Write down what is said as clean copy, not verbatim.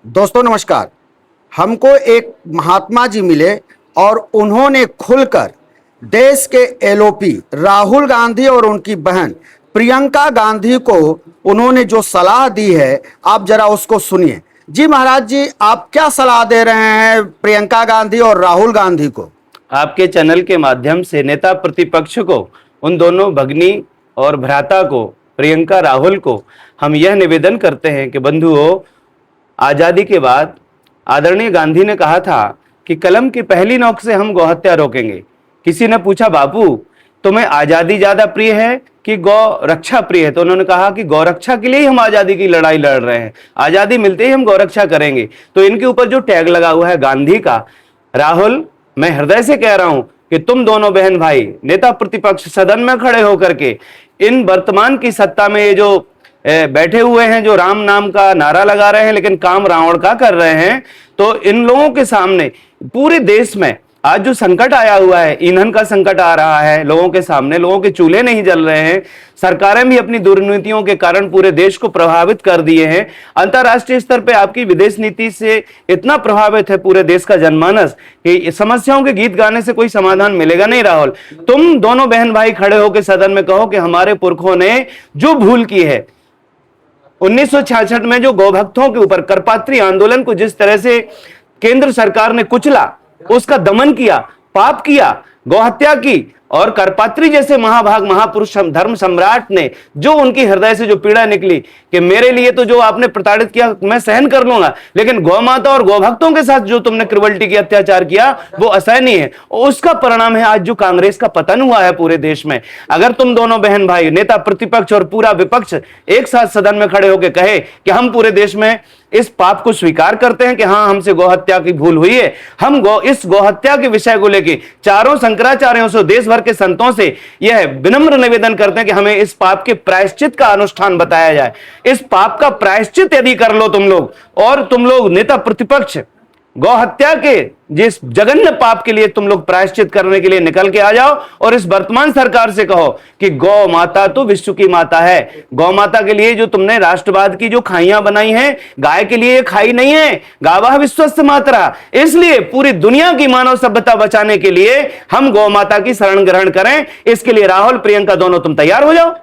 दोस्तों नमस्कार। हमको एक महात्मा जी मिले और उन्होंने खुलकर देश के एलओपी राहुल गांधी और उनकी बहन प्रियंका गांधी को उन्होंने जो सलाह दी है, आप जरा उसको सुनिए। जी महाराज जी, आप क्या सलाह दे रहे हैं प्रियंका गांधी और राहुल गांधी को? आपके चैनल के माध्यम से नेता प्रतिपक्ष को, उन दोनों भगनी और भ्राता को, प्रियंका राहुल को हम यह निवेदन करते हैं कि बंधुओं, आजादी के बाद आदरणीय गांधी ने कहा था कि कलम की पहली नोक से हम गौहत्या रोकेंगे। किसी ने पूछा, बापू तुम्हें आजादी ज्यादा प्रिय है कि गौ रक्षा प्रिय है? तो उन्होंने कहा कि गौ रक्षा के लिए ही हम आजादी की लड़ाई लड़ रहे हैं, आजादी मिलते ही हम गौ रक्षा करेंगे। तो इनके ऊपर जो टैग लगा हुआ है गांधी का, राहुल मैं हृदय से कह रहा हूं कि तुम दोनों बहन भाई नेता प्रतिपक्ष सदन में खड़े होकर के इन वर्तमान की सत्ता में ये जो बैठे हुए हैं, जो राम नाम का नारा लगा रहे हैं लेकिन काम रावण का कर रहे हैं, तो इन लोगों के सामने पूरे देश में आज जो संकट आया हुआ है, ईंधन का संकट आ रहा है लोगों के सामने, लोगों के चूल्हे नहीं जल रहे हैं, सरकारें भी अपनी दुर्नीतियों के कारण पूरे देश को प्रभावित कर दिए हैं। अंतरराष्ट्रीय स्तर पे आपकी विदेश नीति से इतना प्रभावित है पूरे देश का जनमानस कि समस्याओं के गीत गाने से कोई समाधान मिलेगा नहीं। राहुल, तुम दोनों बहन भाई खड़े होकर सदन में कहो कि हमारे पुरखों ने जो भूल की है, 1966 में जो गौभक्तों के ऊपर करपात्री आंदोलन को जिस तरह से केंद्र सरकार ने कुचला, उसका दमन किया, पाप किया, गौहत्या की, और करपात्री जैसे महाभाग महापुरुष धर्म सम्राट ने जो उनकी हृदय से जो पीड़ा निकली कि मेरे लिए तो जो आपने प्रताड़ित किया मैं सहन कर लूंगा, लेकिन गौ माता और गौभक्तों के साथ जो तुमने क्रुवल्टी की, अत्याचार किया, वो असहनीय है। उसका परिणाम है आज जो कांग्रेस का पतन हुआ है पूरे देश में। अगर तुम दोनों बहन भाई नेता प्रतिपक्ष और पूरा विपक्ष एक साथ सदन में खड़े होकर कहे कि हम पूरे देश में इस पाप को स्वीकार करते हैं कि हां हमसे गौहत्या की भूल हुई है, हम इस गौहत्या के विषय को लेकर चारों शंकराचार्यों से, देश भर के संतों से यह विनम्र निवेदन करते हैं कि हमें इस पाप के प्रायश्चित का अनुष्ठान बताया जाए। इस पाप का प्रायश्चित यदि कर लो तुम लोग, और तुम लोग नेता प्रतिपक्ष गौहत्या के जिस जघन्य पाप के लिए तुम लोग प्रायश्चित करने के लिए निकल के आ जाओ और इस वर्तमान सरकार से कहो कि गौ माता तो विश्व की माता है। गौ माता के लिए जो तुमने राष्ट्रवाद की जो खाइयां बनाई हैं, गाय के लिए खाई नहीं है, गावः विश्वस्य मातरा। इसलिए पूरी दुनिया की मानव सभ्यता बचाने के लिए हम गौ माता की शरण ग्रहण करें। इसके लिए राहुल प्रियंका दोनों तुम तैयार हो जाओ।